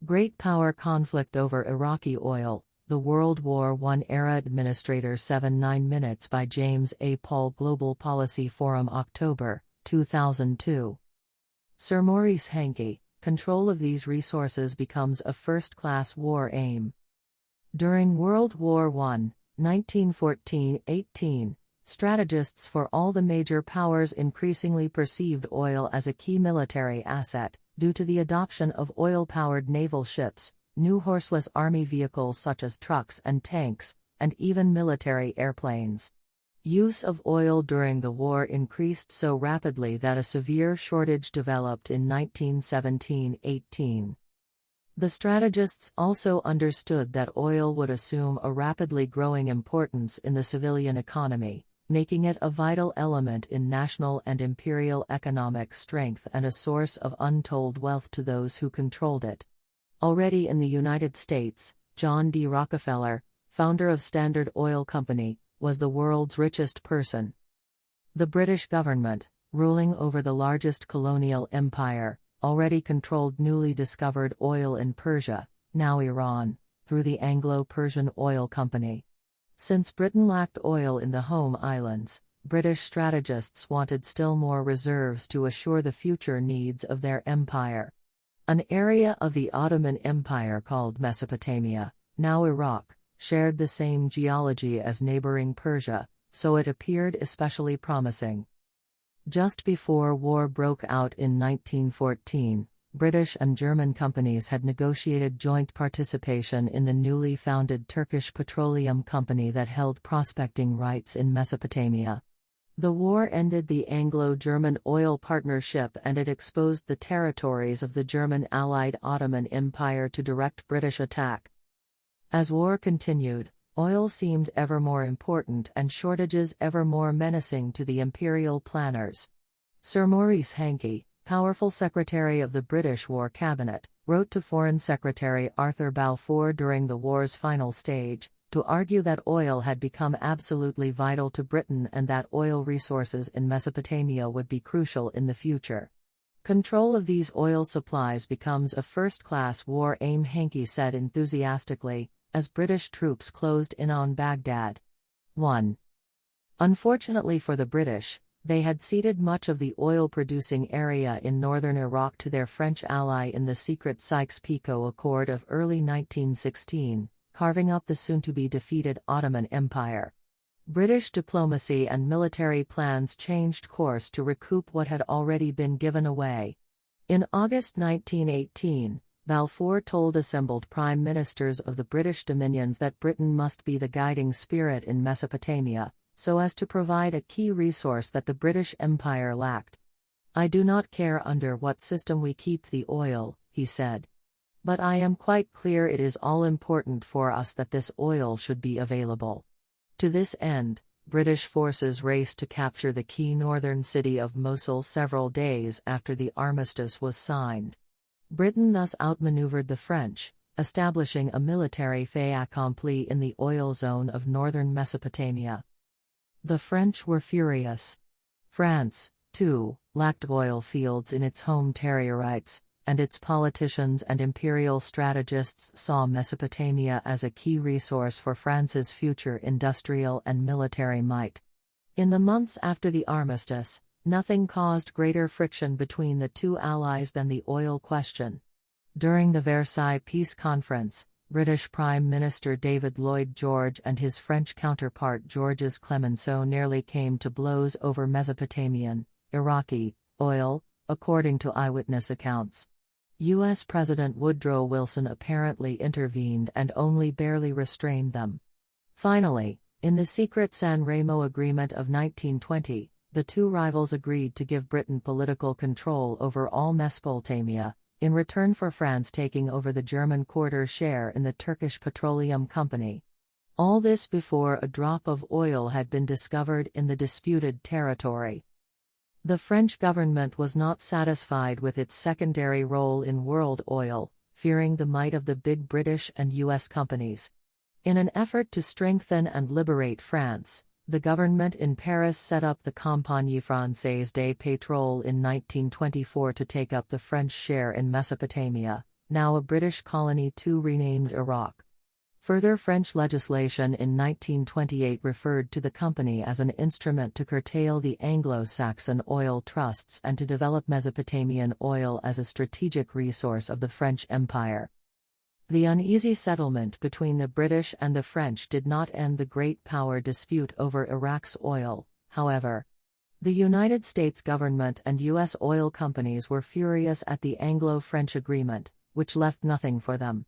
Great power conflict over Iraqi oil, the World War I-era administrator 7-9 Minutes by James A. Paul Global Policy Forum October, 2002. Sir Maurice Hankey, control of these resources becomes a first-class war aim. During World War I, 1914-18, strategists for all the major powers increasingly perceived oil as a key military asset, due to the adoption of oil-powered naval ships, new horseless army vehicles such as trucks and tanks, and even military airplanes. Use of oil during the war increased so rapidly that a severe shortage developed in 1917-18. The strategists also understood that oil would assume a rapidly growing importance in the civilian economy, making it a vital element in national and imperial economic strength and a source of untold wealth to those who controlled it. Already in the United States, John D. Rockefeller, founder of Standard Oil Company, was the world's richest person. The British government, ruling over the largest colonial empire, already controlled newly discovered oil in Persia, now Iran, through the Anglo-Persian Oil Company. Since Britain lacked oil in the home islands, British strategists wanted still more reserves to assure the future needs of their empire. An area of the Ottoman Empire called Mesopotamia, now Iraq, shared the same geology as neighboring Persia, so it appeared especially promising. Just before war broke out in 1914, British and German companies had negotiated joint participation in the newly founded Turkish Petroleum Company that held prospecting rights in Mesopotamia. The war ended the Anglo-German oil partnership and it exposed the territories of the German allied Ottoman Empire to direct British attack. As war continued, oil seemed ever more important and shortages ever more menacing to the imperial planners. Sir Maurice Hankey, powerful secretary of the British War Cabinet, wrote to Foreign Secretary Arthur Balfour during the war's final stage, to argue that oil had become absolutely vital to Britain and that oil resources in Mesopotamia would be crucial in the future. Control of these oil supplies becomes a first-class war aim, Hankey said enthusiastically, as British troops closed in on Baghdad. 1. Unfortunately for the British, they had ceded much of the oil-producing area in northern Iraq to their French ally in the secret Sykes-Picot Accord of early 1916, carving up the soon-to-be-defeated Ottoman Empire. British diplomacy and military plans changed course to recoup what had already been given away. In August 1918, Balfour told assembled prime ministers of the British dominions that Britain must be the guiding spirit in Mesopotamia, so as to provide a key resource that the British Empire lacked. "I do not care under what system we keep the oil," he said. "But I am quite clear it is all important for us that this oil should be available." To this end, British forces raced to capture the key northern city of Mosul several days after the armistice was signed. Britain thus outmaneuvered the French, establishing a military fait accompli in the oil zone of northern Mesopotamia. The French were furious. France, too, lacked oil fields in its home territories, and its politicians and imperial strategists saw Mesopotamia as a key resource for France's future industrial and military might. In the months after the armistice, nothing caused greater friction between the two allies than the oil question. During the Versailles Peace Conference, British Prime Minister David Lloyd George and his French counterpart Georges Clemenceau nearly came to blows over Mesopotamian, Iraqi, oil, according to eyewitness accounts. U.S. President Woodrow Wilson apparently intervened and only barely restrained them. Finally, in the secret San Remo Agreement of 1920, the two rivals agreed to give Britain political control over all Mesopotamia, in return for France taking over the German quarter share in the Turkish Petroleum Company. All this before a drop of oil had been discovered in the disputed territory. The French government was not satisfied with its secondary role in world oil, fearing the might of the big British and U.S. companies. In an effort to strengthen and liberate France, the government in Paris set up the Compagnie Française des Pétroles in 1924 to take up the French share in Mesopotamia, now a British colony renamed Iraq. Further French legislation in 1928 referred to the company as an instrument to curtail the Anglo-Saxon oil trusts and to develop Mesopotamian oil as a strategic resource of the French Empire. The uneasy settlement between the British and the French did not end the great power dispute over Iraq's oil, however. The United States government and U.S. oil companies were furious at the Anglo-French agreement, which left nothing for them.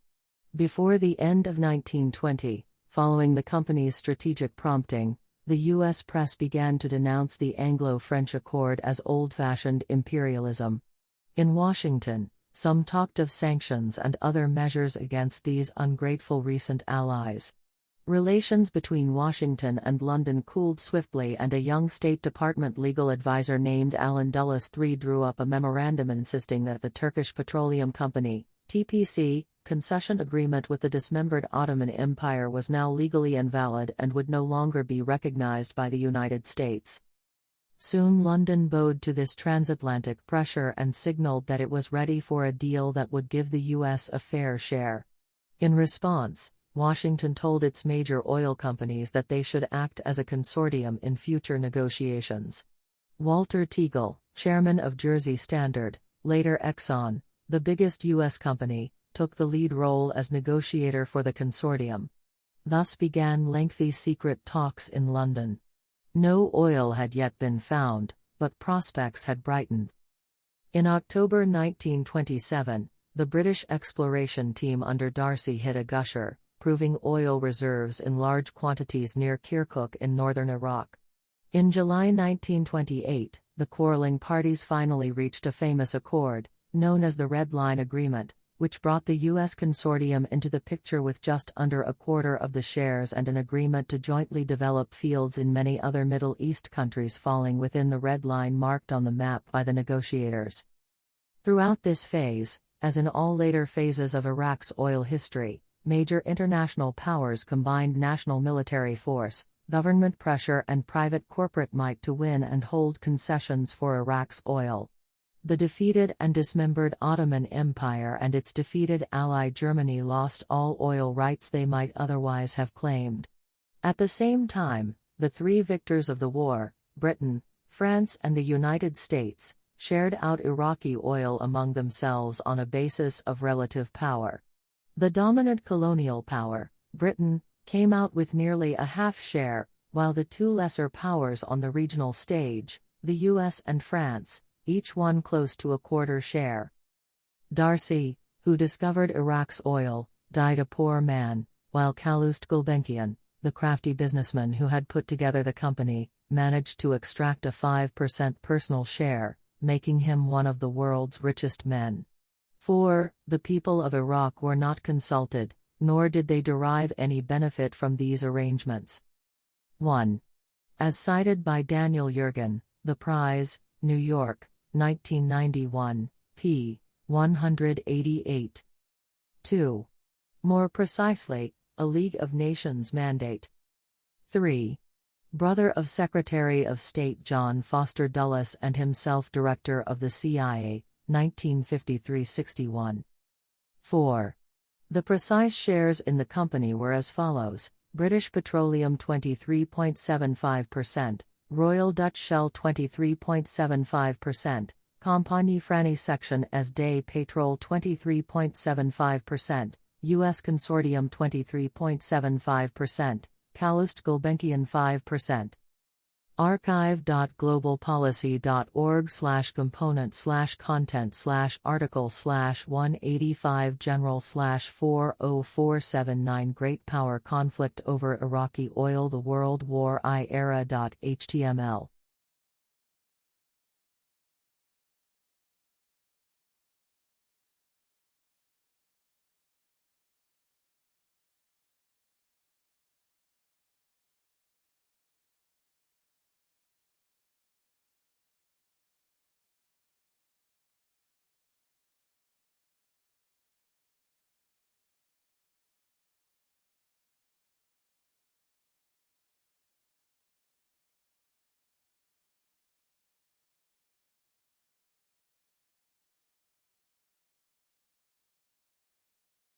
Before the end of 1920, following the company's strategic prompting, the U.S. press began to denounce the Anglo-French Accord as old-fashioned imperialism. In Washington, some talked of sanctions and other measures against these ungrateful recent allies. Relations between Washington and London cooled swiftly, and a young State Department legal advisor named Alan Dulles III drew up a memorandum insisting that the Turkish Petroleum Company, TPC, concession agreement with the dismembered Ottoman Empire was now legally invalid and would no longer be recognized by the United States. Soon London bowed to this transatlantic pressure and signaled that it was ready for a deal that would give the U.S. a fair share. In response, Washington told its major oil companies that they should act as a consortium in future negotiations. Walter Teagle, chairman of Jersey Standard, later Exxon, the biggest U.S. company, took the lead role as negotiator for the consortium. Thus began lengthy secret talks in London. No oil had yet been found, but prospects had brightened. In October 1927, the British exploration team under Darcy hit a gusher, proving oil reserves in large quantities near Kirkuk in northern Iraq. In July 1928, the quarreling parties finally reached a famous accord, known as the Red Line Agreement, which brought the U.S. consortium into the picture with just under a quarter of the shares and an agreement to jointly develop fields in many other Middle East countries falling within the red line marked on the map by the negotiators. Throughout this phase, as in all later phases of Iraq's oil history, major international powers combined national military force, government pressure and private corporate might to win and hold concessions for Iraq's oil. The defeated and dismembered Ottoman Empire and its defeated ally Germany lost all oil rights they might otherwise have claimed. At the same time, the three victors of the war, Britain, France and the United States, shared out Iraqi oil among themselves on a basis of relative power. The dominant colonial power, Britain, came out with nearly a half share, while the two lesser powers on the regional stage, the US and France, each won close to a quarter share. Darcy, who discovered Iraq's oil, died a poor man, while Calouste Gulbenkian, the crafty businessman who had put together the company, managed to extract a 5% personal share, making him one of the world's richest men. For, the people of Iraq were not consulted, nor did they derive any benefit from these arrangements. 1. As cited by Daniel Yergin, The Prize, New York, 1991, p. 188. 2. More precisely, a League of Nations mandate. 3. Brother of Secretary of State John Foster Dulles and himself Director of the CIA, 1953-61. 4. The precise shares in the company were as follows: British Petroleum 23.75%, Royal Dutch Shell 23.75%, Compagnie Franny Section S des Pétrole 23.75%, U.S. Consortium 23.75%, Calouste Gulbenkian 5%. archive.globalpolicy.org/component/content/article/185 general/40479 Great Power Conflict over Iraqi Oil The World War I Era.html